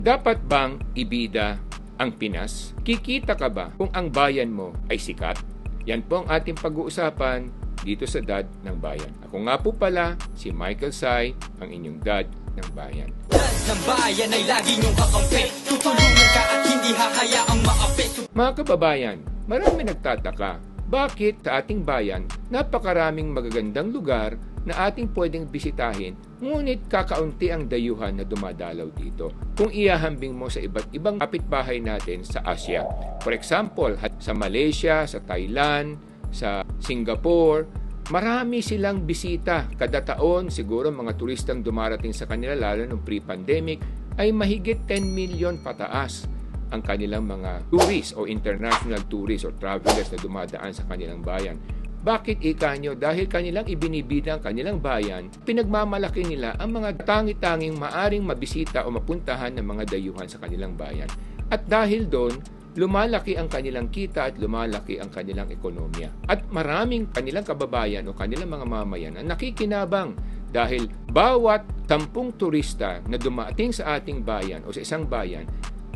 Dapat bang ibida ang Pinas? Kikita ka ba kung ang bayan mo ay sikat? Yan po ang ating pag-uusapan dito sa Dad ng Bayan. Ako nga po pala si Michael Sai, ang inyong Dad ng Bayan. Dad ng Bayan ay lagi niyong kakampi. Tutulungan ka at hindi hahayaang maapi. Mga kababayan, marami nagtataka, bakit sa ating bayan napakaraming magagandang lugar na ating pwedeng bisitahin, ngunit kakaunti ang dayuhan na dumadalaw dito kung iahambing mo sa iba't ibang kapitbahay natin sa Asia. For example, sa Malaysia, sa Thailand, sa Singapore, marami silang bisita. Kada taon, siguro mga turistang dumarating sa kanila, lalo nung pre-pandemic, ay mahigit 10 million pataas ang kanilang mga tourists o international tourists o travelers na dumadaan sa kanilang bayan. Bakit ika nyo? Dahil kanilang ibinibida ang kanilang bayan, pinagmamalaki nila ang mga tangi-tanging maaring mabisita o mapuntahan ng mga dayuhan sa kanilang bayan. At dahil doon, lumalaki ang kanilang kita at lumalaki ang kanilang ekonomiya. At maraming kanilang kababayan o kanilang mga mamayan ang nakikinabang dahil bawat 10 turista na dumating sa ating bayan o sa isang bayan,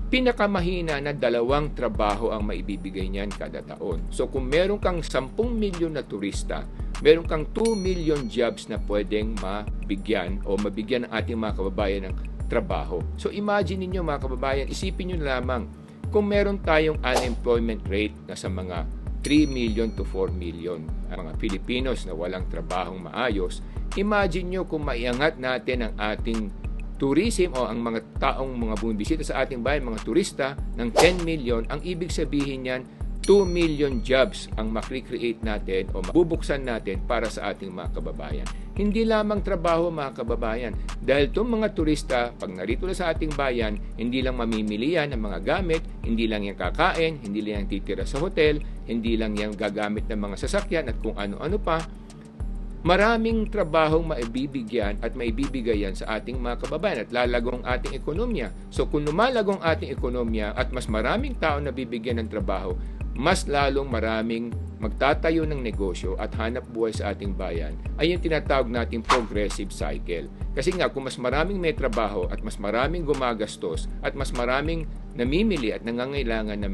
pinakamahina na 2 trabaho ang maibibigay niyan kada taon. So kung meron kang 10 milyon na turista, meron kang 2 million jobs na pwedeng mabigyan o mabigyan ng ating mga kababayan ng trabaho. So imagine niyo mga kababayan, isipin niyo lamang kung meron tayong unemployment rate na sa mga 3 million to 4 million ang mga Pilipinos na walang trabahong maayos, imagine niyo kung maiangat natin ang ating tourism o ang mga taong mga bumibisita sa ating bayan, mga turista ng 10 million, ang ibig sabihin niyan 2 million jobs ang makri-create natin o mabubuksan natin para sa ating mga kababayan. Hindi lamang trabaho mga kababayan, dahil itong mga turista, pag narito na sa ating bayan, hindi lang mamimili yan ng mga gamit, hindi lang yan kakain, hindi lang yan titira sa hotel, hindi lang yan gagamit ng mga sasakyan at kung ano-ano pa. Maraming trabahong maibibigyan at maibibigay yan sa ating mga kababayan at lalagong ating ekonomiya. So kung lumalagong ating ekonomiya at mas maraming tao na bibigyan ng trabaho, mas lalong maraming magtatayo ng negosyo at hanap buhay sa ating bayan ay yung tinatawag nating progressive cycle. Kasi nga kung mas maraming may trabaho at mas maraming gumagastos at mas maraming namimili at nangangailangan ng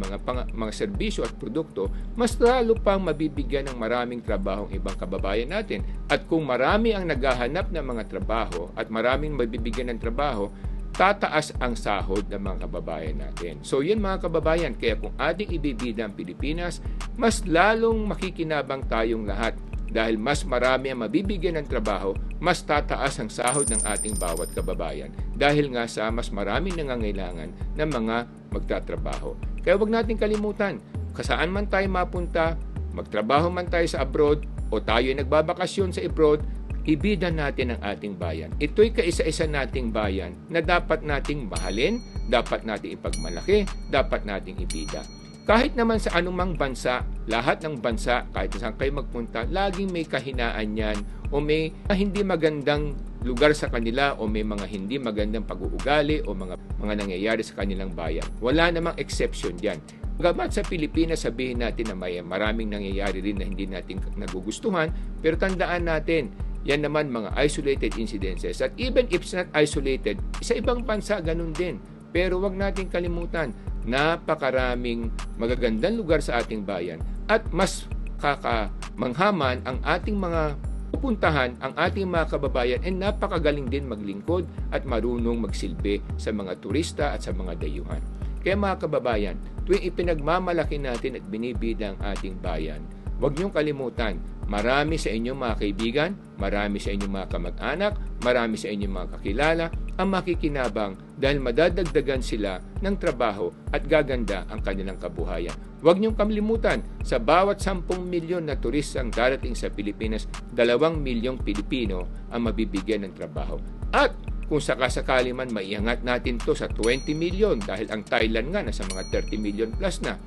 mga serbisyo at produkto, mas lalo pang mabibigyan ng maraming trabaho ang ibang kababayan natin. At kung marami ang naghahanap ng mga trabaho at maraming mabibigyan ng trabaho, tataas ang sahod ng mga kababayan natin. So yun mga kababayan, kaya kung ating ibibida ang Pilipinas, mas lalong makikinabang tayong lahat dahil mas marami ang mabibigyan ng trabaho, mas tataas ang sahod ng ating bawat kababayan dahil nga sa mas maraming nangangailangan ng mga magtatrabaho. Kaya wag natin kalimutan, kasaan man tayo mapunta, magtrabaho man tayo sa abroad o tayo ay nagbabakasyon sa abroad, ibida natin ang ating bayan. Ito'y kaisa-isa nating bayan na dapat nating mahalin, dapat nating ipagmalaki, dapat nating ibida. Kahit naman sa anumang bansa, lahat ng bansa, kahit saan kayo magpunta, laging may kahinaan yan o may hindi magandang lugar sa kanila o may mga hindi magandang pag-uugali o mga nangyayari sa kanilang bayan. Wala namang exception diyan. Bagamat sa Pilipinas, sabihin natin na may maraming nangyayari rin na hindi natin nagugustuhan, pero tandaan natin, yan naman mga isolated incidences. At even if it's not isolated, sa ibang bansa ganun din. Pero wag natin kalimutan, napakaraming magagandang lugar sa ating bayan at mas kakamanghaman ang ating mga pupuntahan, ang ating mga kababayan ay napakagaling din maglingkod at marunong magsilbi sa mga turista at sa mga dayuhan. Kaya mga kababayan, tuwing ipinagmamalaki natin at binibida ang ating bayan, huwag niyong kalimutan, marami sa inyong mga kaibigan, marami sa inyong mga kamag-anak, marami sa inyong mga kakilala ang makikinabang dahil madadagdagan sila ng trabaho at gaganda ang kanilang kabuhayan. Huwag niyong kalimutan, sa bawat 10 milyon na turistang darating sa Pilipinas, 2 milyong Pilipino ang mabibigyan ng trabaho. At kung sakasakali man maiangat natin to sa 20 milyon dahil ang Thailand nga nasa mga 30 milyon plus na,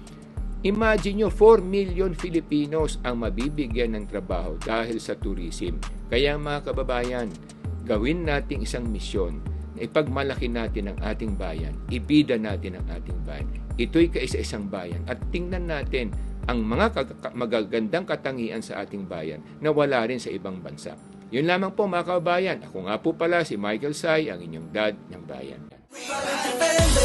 imagine nyo, 4 million Filipinos ang mabibigyan ng trabaho dahil sa tourism. Kaya mga kababayan, gawin nating isang misyon na ipagmalaki natin ang ating bayan, ibida natin ang ating bayan. Ito'y kaisa-isang bayan at tingnan natin ang mga magagandang katangian sa ating bayan na wala rin sa ibang bansa. Yun lamang po mga kababayan. Ako nga po pala si Michael Sai, ang inyong dad ng bayan. Depende